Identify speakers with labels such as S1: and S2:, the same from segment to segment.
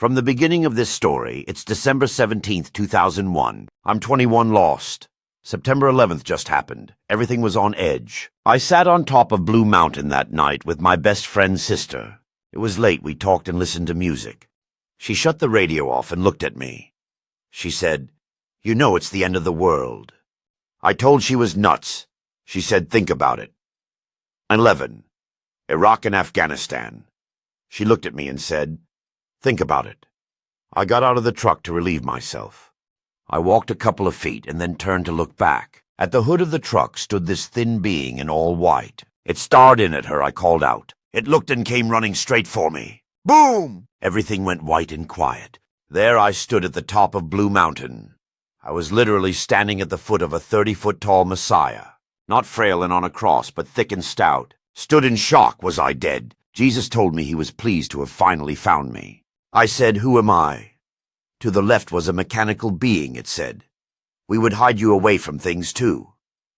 S1: From the beginning of this story, it's December 17th, 2001. I'm 21 lost. September 11th just happened. Everything was on edge. I sat on top of Blue Mountain that night with my best friend's sister. It was late. We talked and listened to music. She shut the radio off and looked at me. She said, "You know it's the end of the world." I told she was nuts. She said, "Think about it." 11. Iraq and Afghanistan. She looked at me and said, "Think about it." I got out of the truck to relieve myself. I walked a couple of feet and then turned to look back. At the hood of the truck stood this thin being in all white. It stared in at her. I called out. It looked and came running straight for me. Boom! Everything went white and quiet. There I stood at the top of Blue Mountain. I was literally standing at the foot of a 30-foot-tall Messiah. Not frail and on a cross, but thick and stout. Stood in shock. Was I dead? Jesus told me he was pleased to have finally found me. I said, "Who am I?" To the left was a mechanical being, it said. "We would hide you away from things, too.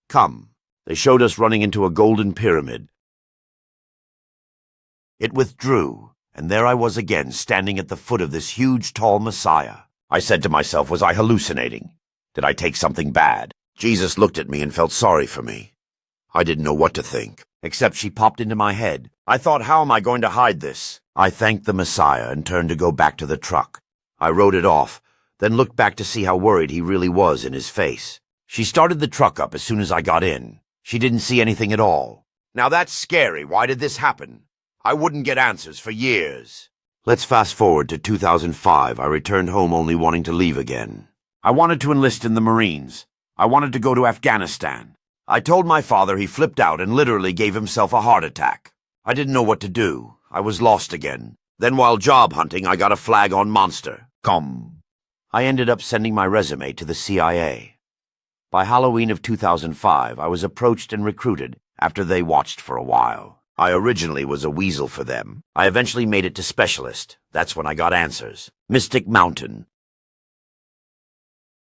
S1: Come." They showed us running into a golden pyramid. It withdrew, and there I was again, standing at the foot of this huge, tall Messiah. I said to myself, was I hallucinating? Did I take something bad? Jesus looked at me and felt sorry for me. I didn't know what to think, except she popped into my head. I thought, how am I going to hide this? I thanked the Messiah and turned to go back to the truck. I wrote it off, then looked back to see how worried he really was in his face. She started the truck up as soon as I got in. She didn't see anything at all. Now that's scary. Why did this happen? I wouldn't get answers for years. Let's fast forward to 2005. I returned home only wanting to leave again. I wanted to enlist in the Marines. I wanted to go to Afghanistan. I told my father. He flipped out and literally gave himself a heart attack. I didn't know what to do. I was lost again. Then while job hunting, I got a flag on Monster. Come. I ended up sending my resume to the CIA. By Halloween of 2005, I was approached and recruited after they watched for a while. I originally was a weasel for them. I eventually made it to Specialist. That's when I got answers. Mystic Mountain,